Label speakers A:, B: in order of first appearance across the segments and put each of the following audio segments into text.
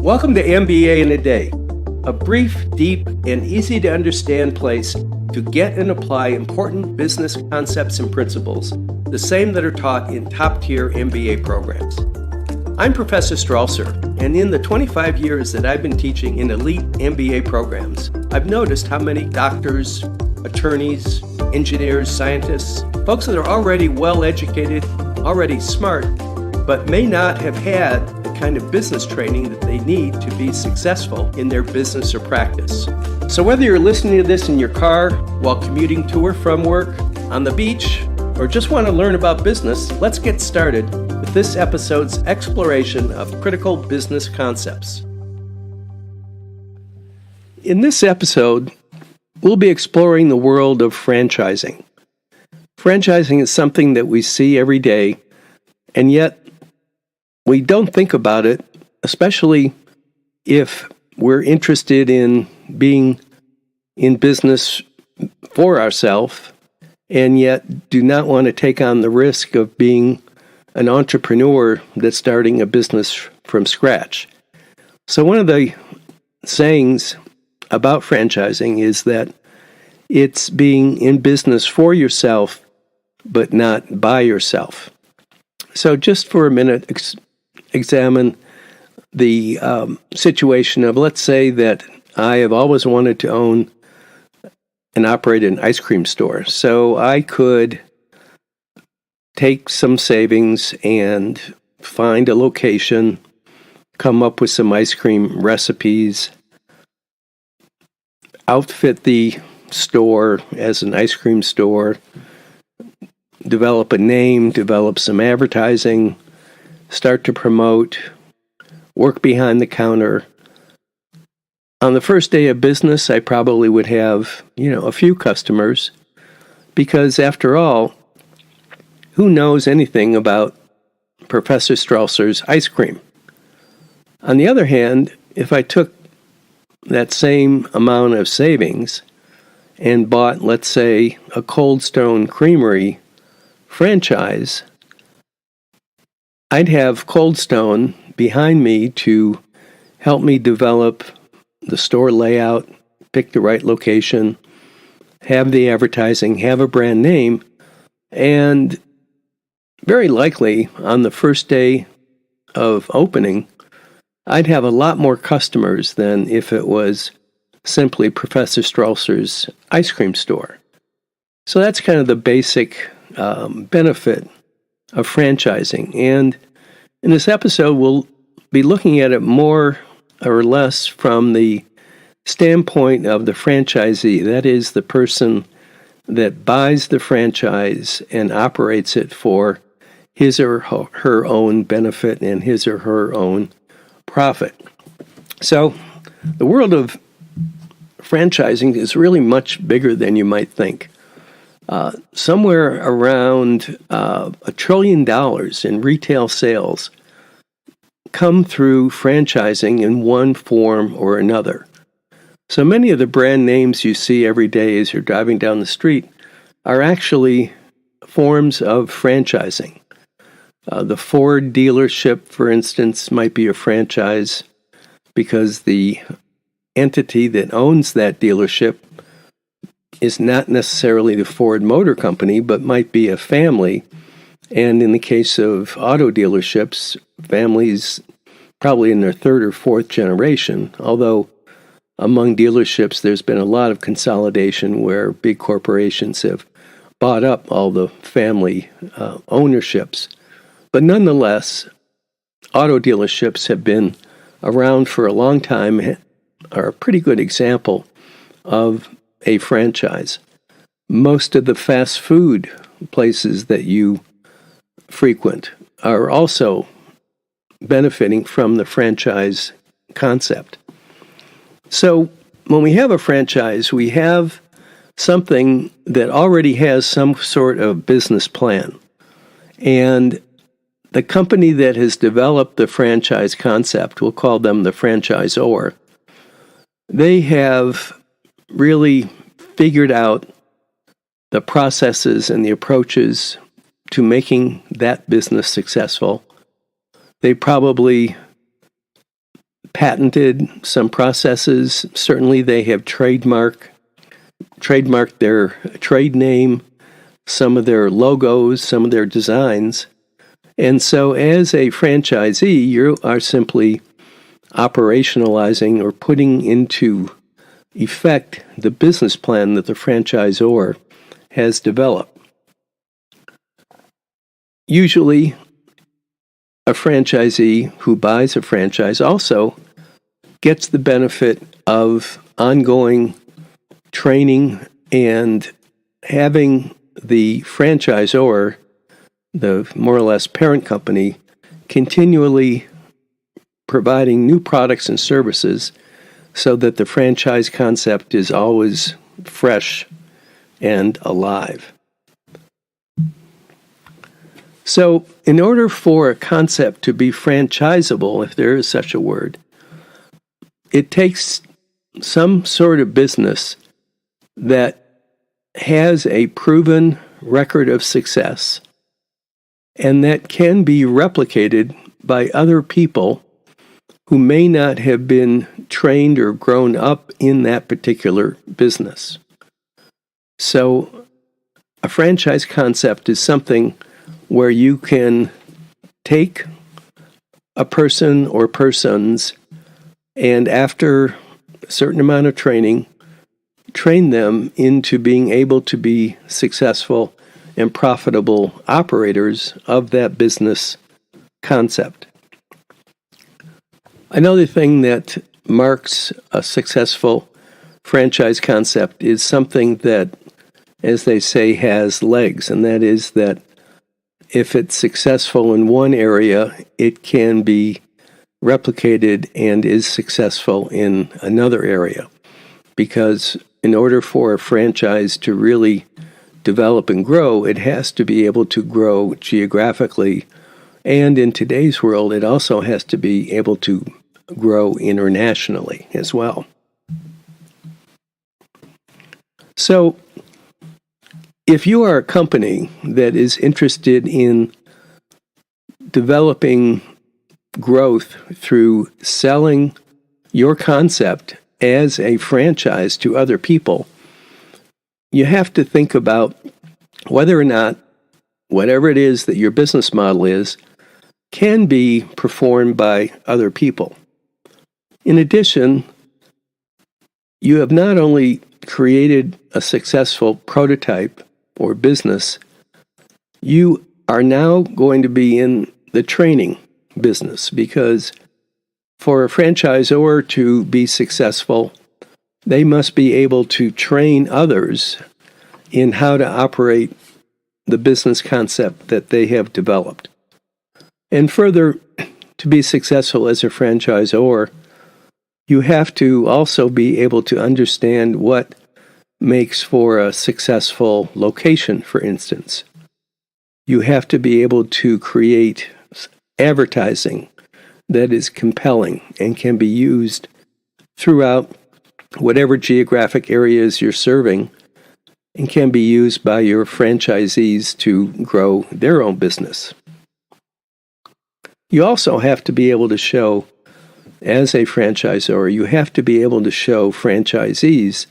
A: Welcome to MBA in a Day, a brief, deep, and easy to understand place to get and apply important business concepts and principles, the same that are taught in top-tier MBA programs. I'm Professor Stralser, and in the 25 years that I've been teaching in elite MBA programs, I've noticed how many doctors, attorneys, engineers, scientists, folks that are already well-educated, already smart, but may not have had the kind of business training that they need to be successful in their business or practice. So whether you're listening to this in your car, while commuting to or from work, on the beach, or just want to learn about business, let's get started with this episode's exploration of critical business concepts. In this episode, we'll be exploring the world of franchising. Franchising is something that we see every day, and yet we don't think about it, especially if we're interested in being in business for ourselves, and yet do not want to take on the risk of being an entrepreneur that's starting a business from scratch. So one of the sayings about franchising is that it's being in business for yourself, but not by yourself. So just for a minute, examine the situation of, let's say that I have always wanted to own and operate an ice cream store. So I could take some savings and find a location, come up with some ice cream recipes, outfit the store as an ice cream store, develop a name, develop some advertising, start to promote, work behind the counter. On the first day of business, I probably would have, a few customers, because after all, who knows anything about Professor Stralser's ice cream? On the other hand, if I took that same amount of savings and bought, let's say, a Cold Stone Creamery franchise, I'd have Cold Stone behind me to help me develop the store layout, pick the right location, have the advertising, have a brand name, and very likely on the first day of opening, I'd have a lot more customers than if it was simply Professor Stralser's ice cream store. So that's kind of the basic benefit of franchising. And in this episode, we'll be looking at it more or less from the standpoint of the franchisee. That is, the person that buys the franchise and operates it for his or her own benefit and his or her own profit. So the world of franchising is really much bigger than you might think. Somewhere around $1 trillion in retail sales come through franchising in one form or another. So many of the brand names you see every day as you're driving down the street are actually forms of franchising. The Ford dealership, for instance, might be a franchise because the entity that owns that dealership is not necessarily the Ford Motor Company, but might be a family. And in the case of auto dealerships, families probably in their third or fourth generation, although among dealerships there's been a lot of consolidation where big corporations have bought up all the family ownerships. But nonetheless, auto dealerships have been around for a long time, are a pretty good example of a franchise. Most of the fast food places that you frequent are also benefiting from the franchise concept. So when we have a franchise, we have something that already has some sort of business plan. And the company that has developed the franchise concept, we'll call them the franchisor, they have really figured out the processes and the approaches to making that business successful. They probably patented some processes. Certainly they have trademarked their trade name, some of their logos, some of their designs. And so as a franchisee, you are simply operationalizing or putting into effect the business plan that the franchisor has developed. Usually, a franchisee who buys a franchise also gets the benefit of ongoing training and having the franchisor, the more or less parent company, continually providing new products and services so that the franchise concept is always fresh and alive. So, in order for a concept to be franchisable, if there is such a word, it takes some sort of business that has a proven record of success and that can be replicated by other people who may not have been trained or grown up in that particular business. So, a franchise concept is something where you can take a person or persons and after a certain amount of training, train them into being able to be successful and profitable operators of that business concept. Another thing that marks a successful franchise concept is something that, as they say, has legs, and that is that if it's successful in one area, it can be replicated and is successful in another area. Because in order for a franchise to really develop and grow, it has to be able to grow geographically. And in today's world, it also has to be able to grow internationally as well. So, if you are a company that is interested in developing growth through selling your concept as a franchise to other people, you have to think about whether or not whatever it is that your business model is can be performed by other people. In addition, you have not only created a successful prototype or business, you are now going to be in the training business, because for a franchisor to be successful, they must be able to train others in how to operate the business concept that they have developed. And further, to be successful as a franchisor, you have to also be able to understand what makes for a successful location, for instance. You have to be able to create advertising that is compelling and can be used throughout whatever geographic areas you're serving and can be used by your franchisees to grow their own business. You also have to be able to show, as a franchisor, you have to be able to show franchisees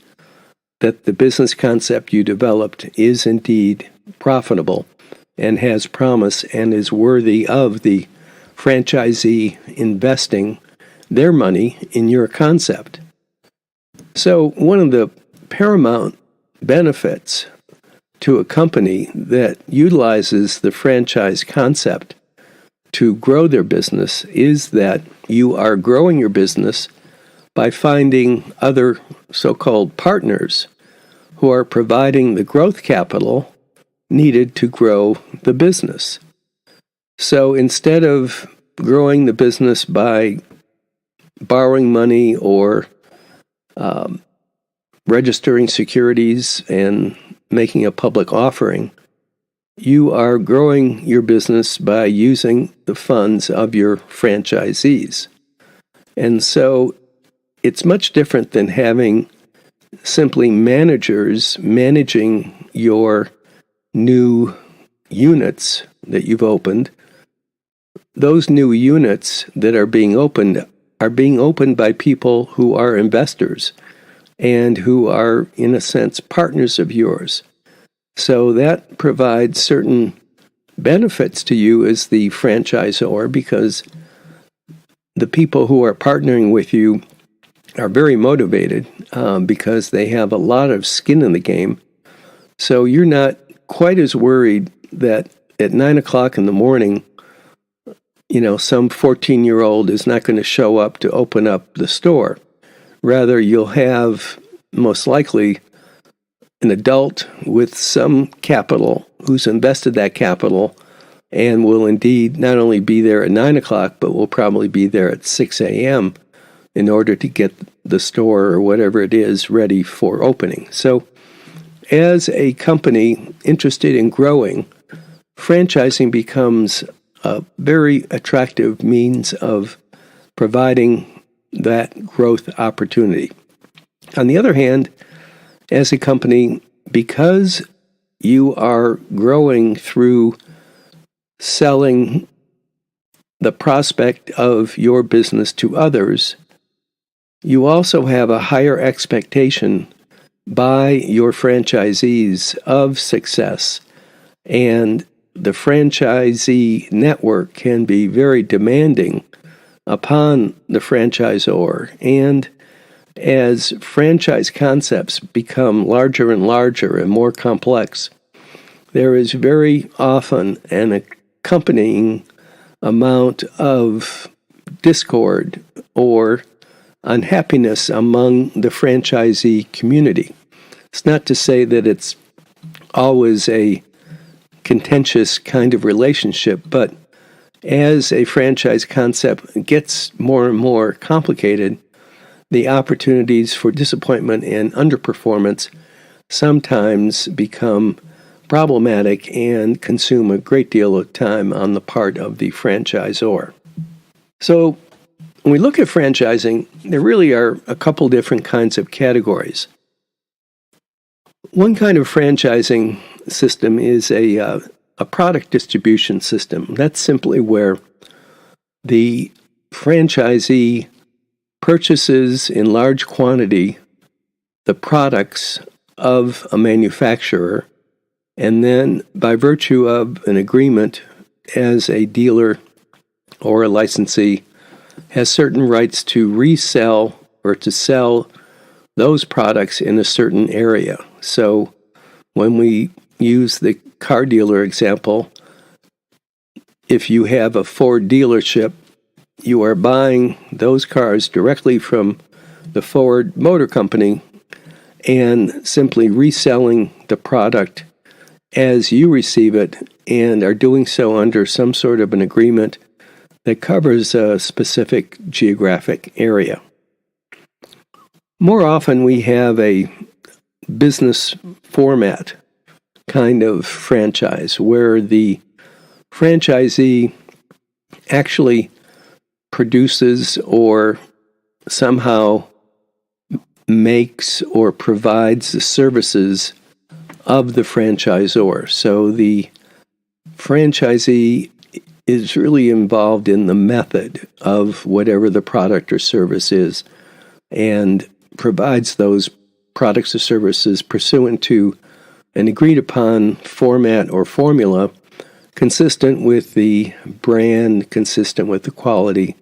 A: that the business concept you developed is indeed profitable and has promise and is worthy of the franchisee investing their money in your concept. So one of the paramount benefits to a company that utilizes the franchise concept to grow their business is that you are growing your business by finding other so-called partners who are providing the growth capital needed to grow the business. So instead of growing the business by borrowing money or registering securities and making a public offering, you are growing your business by using the funds of your franchisees. And so it's much different than having simply managers managing your new units that you've opened. Those new units that are being opened are being opened by people who are investors and who are, in a sense, partners of yours. So that provides certain benefits to you as the franchisor, because the people who are partnering with you are very motivated because they have a lot of skin in the game. So you're not quite as worried that at 9 o'clock in the morning, some 14-year-old is not going to show up to open up the store. Rather, you'll have, most likely, an adult with some capital who's invested that capital and will indeed not only be there at 9 o'clock, but will probably be there at 6 a.m. in order to get the store or whatever it is ready for opening. So as a company interested in growing, franchising becomes a very attractive means of providing that growth opportunity. On the other hand, as a company, because you are growing through selling the prospect of your business to others, you also have a higher expectation by your franchisees of success, and the franchisee network can be very demanding upon the franchisor. And as franchise concepts become larger and larger and more complex, there is very often an accompanying amount of discord or unhappiness among the franchisee community. It's not to say that it's always a contentious kind of relationship, but as a franchise concept gets more and more complicated, the opportunities for disappointment and underperformance sometimes become problematic and consume a great deal of time on the part of the franchisor. So when we look at franchising, there really are a couple different kinds of categories. One kind of franchising system is a product distribution system. That's simply where the franchisee purchases in large quantity the products of a manufacturer, and then by virtue of an agreement as a dealer or a licensee, has certain rights to resell or to sell those products in a certain area. So when we use the car dealer example, if you have a Ford dealership, you are buying those cars directly from the Ford Motor Company and simply reselling the product as you receive it, and are doing so under some sort of an agreement that covers a specific geographic area. More often we have a business format kind of franchise where the franchisee actually produces or somehow makes or provides the services of the franchisor. So the franchisee is really involved in the method of whatever the product or service is, and provides those products or services pursuant to an agreed upon format or formula consistent with the brand, consistent with the quality,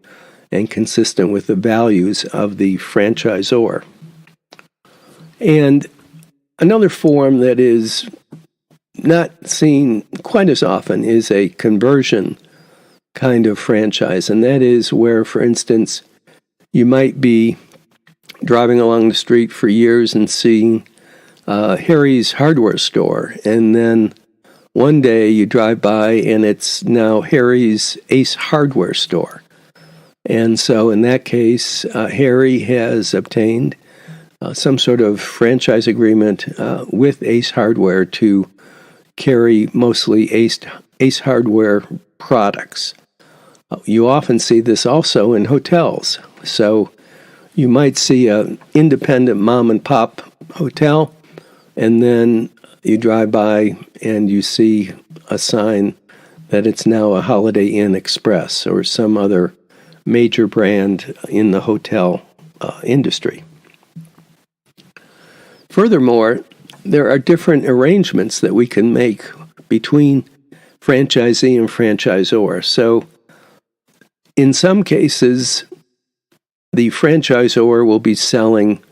A: and consistent with the values of the franchisor. And another form that is not seen quite as often is a conversion kind of franchise, and that is where, for instance, you might be driving along the street for years and seeing Harry's hardware store, and then one day you drive by and it's now Harry's Ace Hardware store. And so in that case, Harry has obtained some sort of franchise agreement with Ace Hardware to carry mostly Ace Hardware products. You often see this also in hotels. So you might see an independent mom and pop hotel, and then you drive by and you see a sign that it's now a Holiday Inn Express or some other major brand in the hotel industry. Furthermore, there are different arrangements that we can make between franchisee and franchisor. So in some cases, the franchisor will be selling,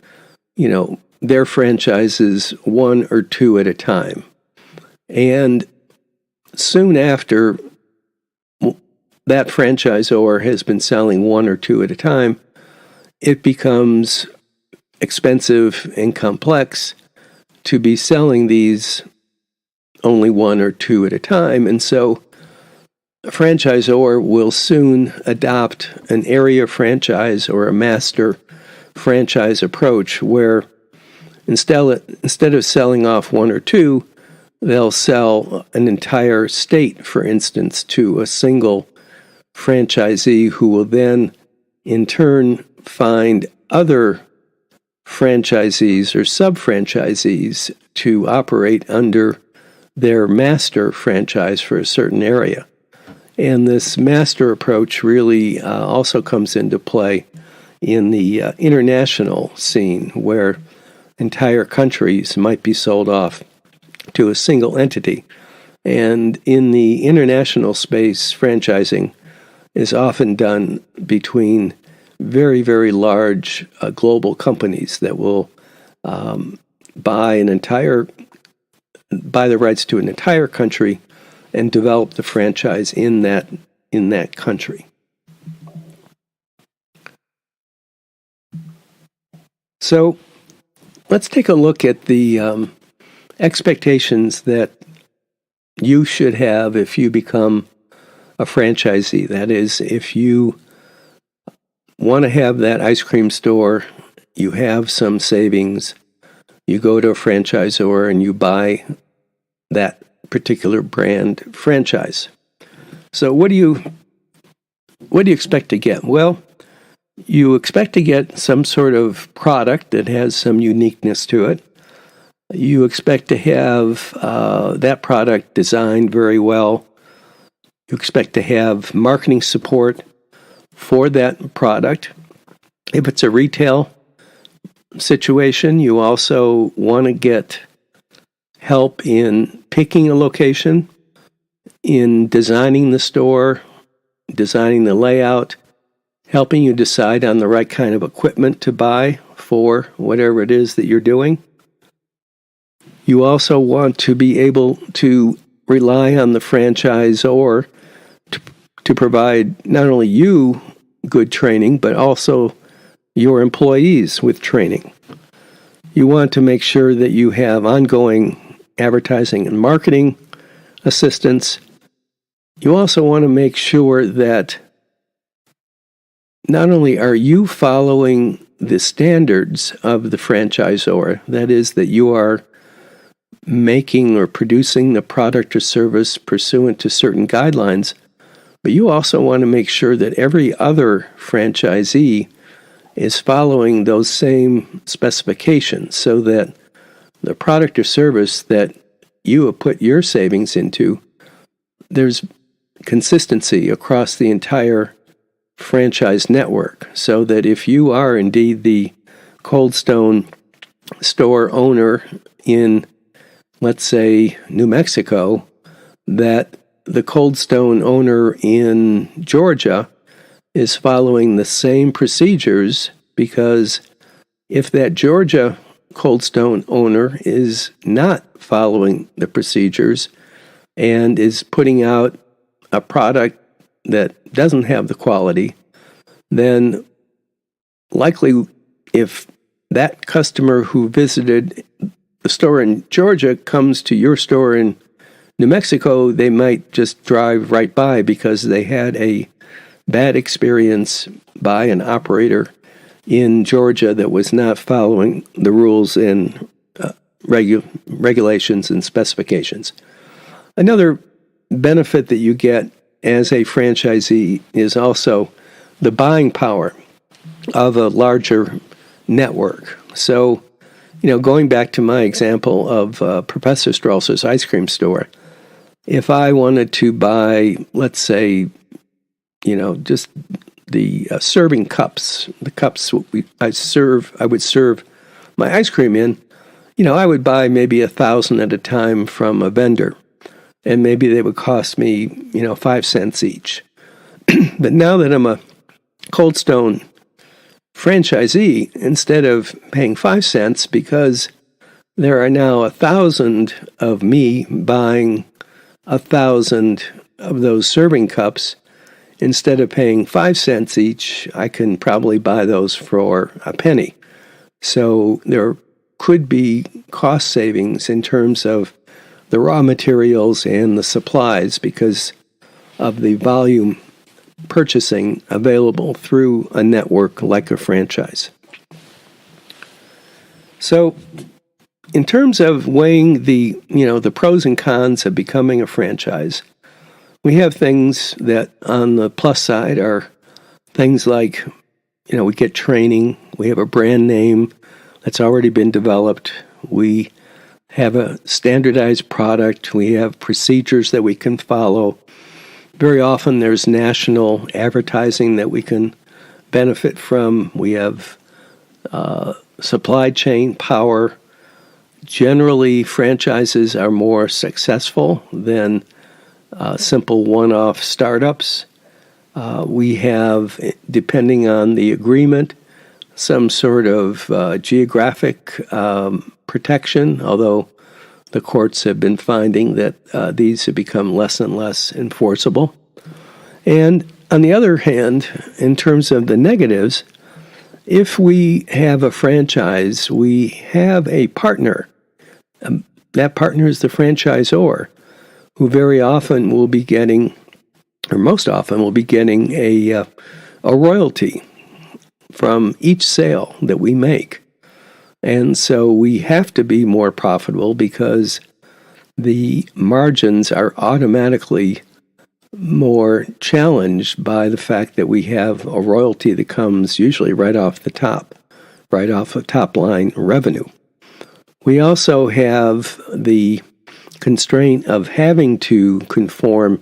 A: their franchises one or two at a time. And soon after that franchisor has been selling one or two at a time, it becomes expensive and complex to be selling these only one or two at a time. And so a franchisor will soon adopt an area franchise or a master franchise approach where instead of selling off one or two, they'll sell an entire state, for instance, to a single franchisee who will then in turn find other franchisees or sub-franchisees to operate under their master franchise for a certain area. And this master approach really also comes into play in the international scene, where entire countries might be sold off to a single entity. And in the international space, franchising is often done between very, very large global companies that will buy the rights to an entire country and develop the franchise in that country. So let's take a look at the expectations that you should have if you become a franchisee. That is, if you want to have that ice cream store, you have some savings, you go to a franchisor and you buy that particular brand franchise. So what do you expect to get? Well, you expect to get some sort of product that has some uniqueness to it. You expect to have that product designed very well. You expect to have marketing support for that product. If it's a retail situation, you also want to get help in picking a location, in designing the store, designing the layout, helping you decide on the right kind of equipment to buy for whatever it is that you're doing. You also want to be able to rely on the franchisor to provide not only you good training, but also your employees with training. You want to make sure that you have ongoing advertising and marketing assistance. You also want to make sure that not only are you following the standards of the franchisor, that is, that you are making or producing the product or service pursuant to certain guidelines, but you also want to make sure that every other franchisee is following those same specifications so that the product or service that you have put your savings into, there's consistency across the entire franchise network, so that if you are indeed the Cold Stone store owner in, let's say, New Mexico, that the Cold Stone owner in Georgia is following the same procedures, because if that Georgia Cold Stone owner is not following the procedures and is putting out a product that doesn't have the quality, then likely if that customer who visited the store in Georgia comes to your store in New Mexico, they might just drive right by because they had a bad experience by an operator in Georgia that was not following the rules and regulations and specifications. Another benefit that you get as a franchisee is also the buying power of a larger network. So, going back to my example of Professor Strauss's ice cream store, if I wanted to buy, let's say, just the serving cups, the cups I would serve my ice cream in. I would buy maybe 1,000 at a time from a vendor, and maybe they would cost me 5 cents each. But now that I'm a Cold Stone franchisee, instead of paying 5 cents, because there are now 1,000 of me buying 1,000 of those serving cups, instead of paying 5 cents each, I can probably buy those for a penny. So there could be cost savings in terms of the raw materials and the supplies because of the volume purchasing available through a network like a franchise. So in terms of weighing the pros and cons of becoming a franchise, we have things that on the plus side are things like, we get training, we have a brand name that's already been developed, we have a standardized product, we have procedures that we can follow. Very often there's national advertising that we can benefit from. We have supply chain power. Generally, franchises are more successful than simple one-off startups. We have, depending on the agreement, some sort of geographic protection, although the courts have been finding that these have become less and less enforceable. And on the other hand, in terms of the negatives, if we have a franchise, we have a partner. That partner is the franchisor, who very often will be getting, or most often will be getting a royalty from each sale that we make. And so we have to be more profitable because the margins are automatically more challenged by the fact that we have a royalty that comes usually right off the top line revenue. We also have the constraint of having to conform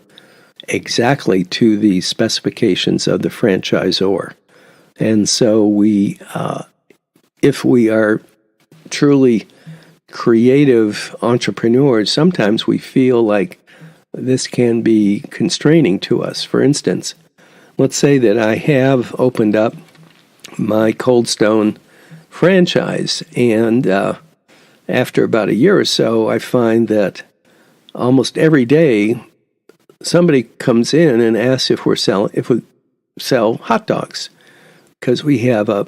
A: exactly to the specifications of the franchisor. And so if we are truly creative entrepreneurs, sometimes we feel like this can be constraining to us. For instance, let's say that I have opened up my Cold Stone franchise, and after about a year or so, I find that almost every day somebody comes in and asks if we sell hot dogs, because we have a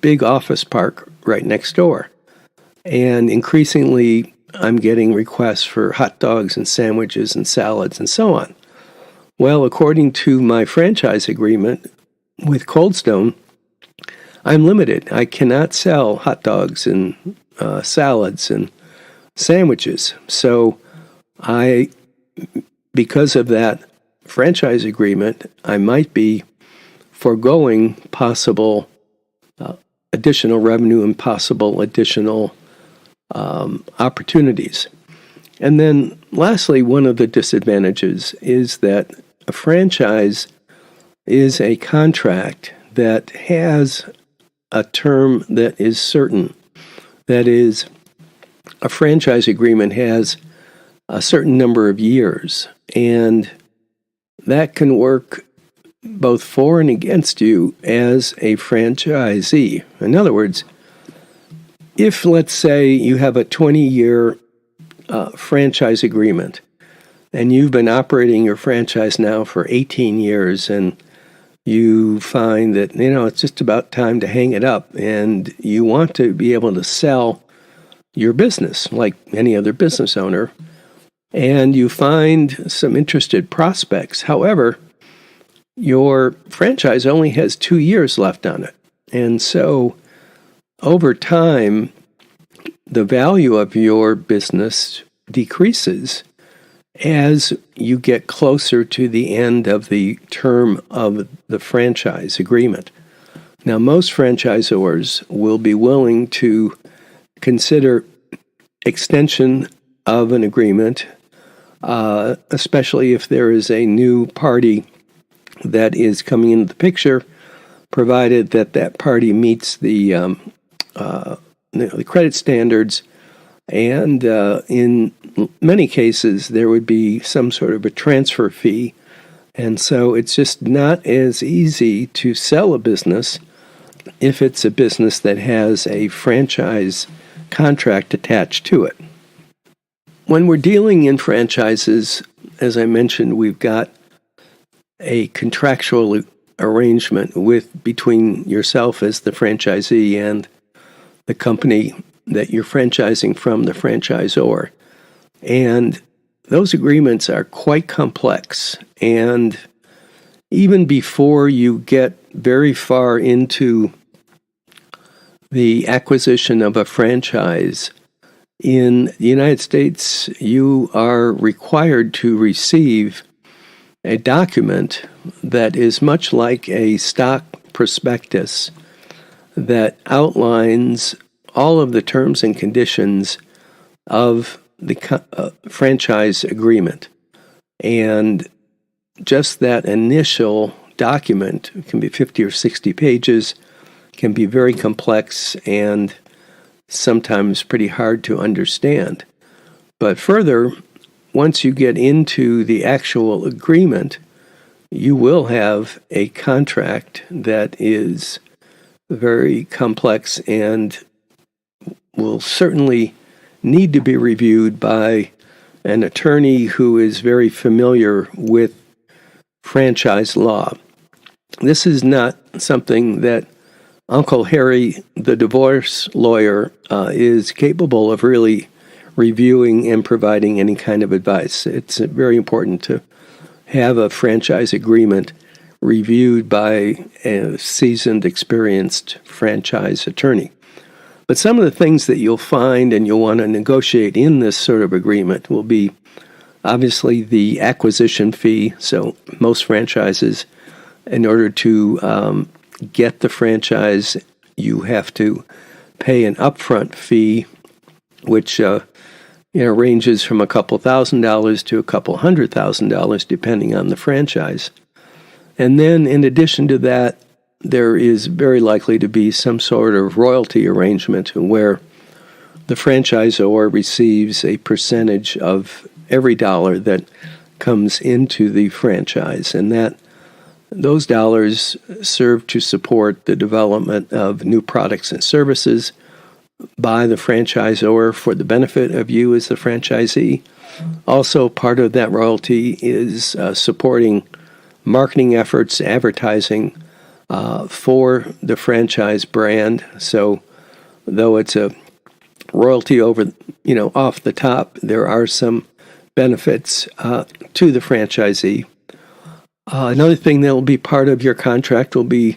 A: big office park right next door. And increasingly, I'm getting requests for hot dogs and sandwiches and salads and so on. Well, according to my franchise agreement with Cold Stone, I'm limited. I cannot sell hot dogs and salads and sandwiches. So because of that franchise agreement, I might be foregoing possible additional revenue and possible additional opportunities. And then lastly, one of the disadvantages is that a franchise is a contract that has a term that is certain. That is, a franchise agreement has a certain number of years, and that can work both for and against you as a franchisee. In other words, if, let's say, you have a 20-year franchise agreement, and you've been operating your franchise now for 18 years, and you find that, it's just about time to hang it up, and you want to be able to sell your business like any other business owner, and you find some interested prospects. However, your franchise only has 2 years left on it. And so over time, the value of your business decreases as you get closer to the end of the term of the franchise agreement. Now, most franchisors will be willing to consider extension of an agreement, especially if there is a new party that is coming into the picture provided that that party meets the credit standards, and in many cases there would be some sort of a transfer fee. And so it's just not as easy to sell a business if it's a business that has a franchise contract attached to it. When we're dealing in franchises, as I mentioned, we've got a contractual arrangement between yourself as the franchisee and the company that you're franchising from, the franchisor. And those agreements are quite complex. And even before you get very far into the acquisition of a franchise, in the United States, you are required to receive a document that is much like a stock prospectus that outlines all of the terms and conditions of the franchise agreement. And just that initial document can be 50 or 60 pages, can be very complex and sometimes pretty hard to understand. But further, once you get into the actual agreement, you will have a contract that is very complex and will certainly need to be reviewed by an attorney who is very familiar with franchise law. This is not something that Uncle Harry, the divorce lawyer, is capable of really reviewing and providing any kind of advice. It's very important to have a franchise agreement reviewed by a seasoned, experienced franchise attorney. But some of the things that you'll find and you'll want to negotiate in this sort of agreement will be obviously the acquisition fee. So most franchises, in order to get the franchise, you have to pay an upfront fee, which ranges from a couple $1,000s to a couple $100,000, depending on the franchise. And then, in addition to that, there is very likely to be some sort of royalty arrangement where the franchisor receives a percentage of every dollar that comes into the franchise, and that those dollars serve to support the development of new products and services by the franchisor for the benefit of you as the franchisee. Also, part of that royalty is supporting marketing efforts, advertising for the franchise brand. So, though it's a royalty over, off the top, there are some benefits to the franchisee. Another thing that will be part of your contract will be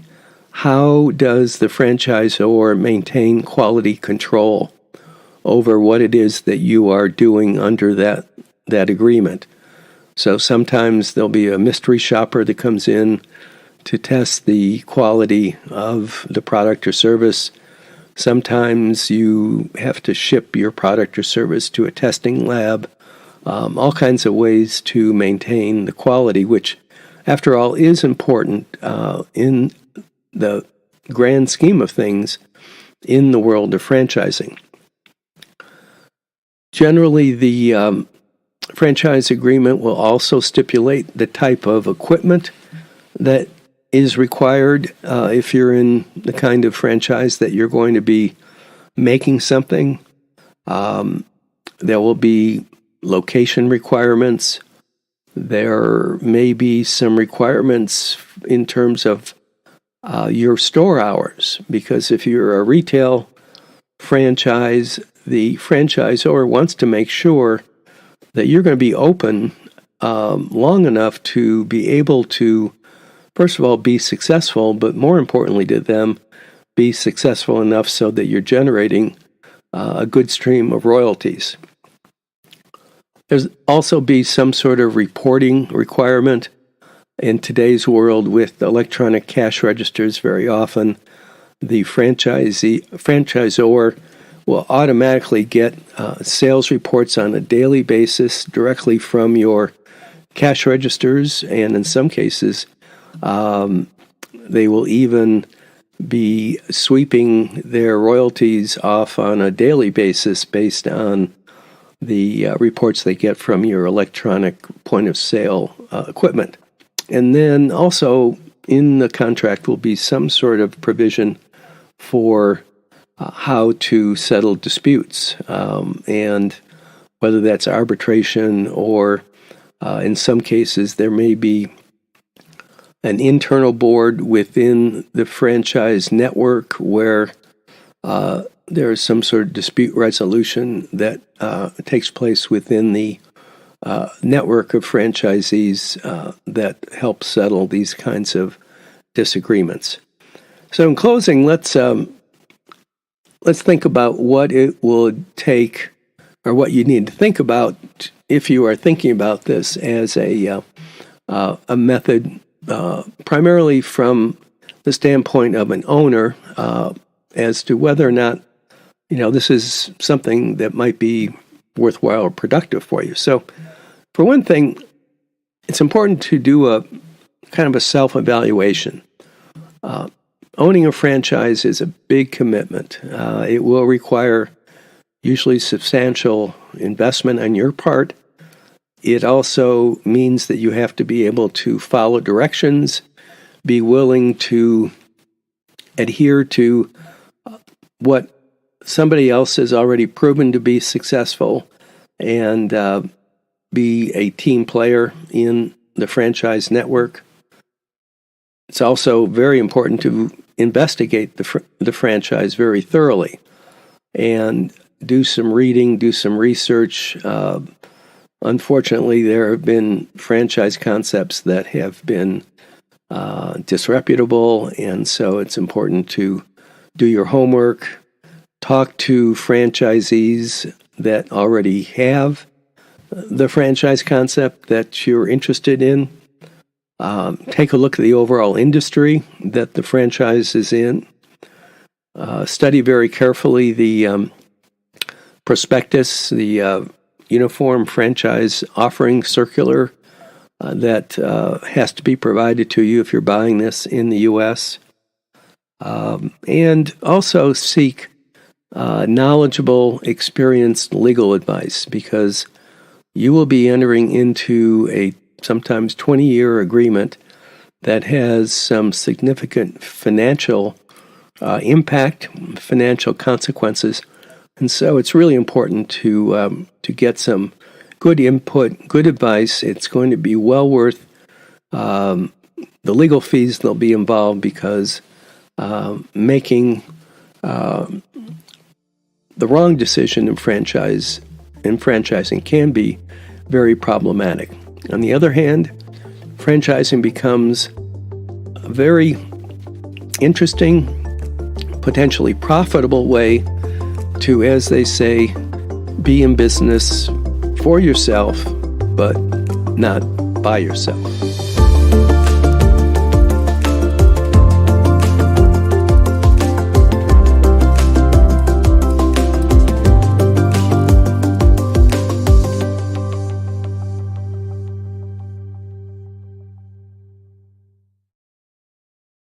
A: how does the franchisor maintain quality control over what it is that you are doing under that agreement. So sometimes there'll be a mystery shopper that comes in to test the quality of the product or service. Sometimes you have to ship your product or service to a testing lab. All kinds of ways to maintain the quality, which, after all, is important in the grand scheme of things in the world of franchising. Generally, the franchise agreement will also stipulate the type of equipment that is required if you're in the kind of franchise that you're going to be making something. There will be location requirements. There may be some requirements in terms of your store hours, because if you're a retail franchise, the franchisor wants to make sure that you're going to be open long enough to be able to, first of all, be successful, but more importantly to them, be successful enough so that you're generating a good stream of royalties. There's also be some sort of reporting requirement. In today's world with electronic cash registers, very often the franchisor will automatically get sales reports on a daily basis directly from your cash registers, and in some cases They will even be sweeping their royalties off on a daily basis based on the reports they get from your electronic point of sale equipment. And then also in the contract will be some sort of provision for how to settle disputes, and whether that's arbitration or in some cases there may be an internal board within the franchise network where there is some sort of dispute resolution that takes place within the network of franchisees that help settle these kinds of disagreements. So in closing, let's think about what it will take, or what you need to think about if you are thinking about this as a method, primarily from the standpoint of an owner, as to whether or not this is something that might be worthwhile or productive for you. So, for one thing, it's important to do a kind of a self-evaluation. Owning a franchise is a big commitment. It will require usually substantial investment on your part. It also means that you have to be able to follow directions, be willing to adhere to what somebody else has already proven to be successful, and be a team player in the franchise network. It's also very important to investigate the franchise very thoroughly and do some reading, do some research. Unfortunately, there have been franchise concepts that have been disreputable, and so it's important to do your homework, talk to franchisees that already have the franchise concept that you're interested in. Take a look at the overall industry that the franchise is in. Study very carefully the prospectus, the Uniform Franchise Offering Circular that has to be provided to you if you're buying this in the U.S. And also seek knowledgeable, experienced legal advice, because you will be entering into a sometimes 20-year agreement that has some significant financial impact, financial consequences. And so it's really important to get some good input, good advice. It's going to be well worth the legal fees that'll be involved, because making the wrong decision in franchising can be very problematic. On the other hand, franchising becomes a very interesting, potentially profitable way to, as they say, be in business for yourself, but not by yourself.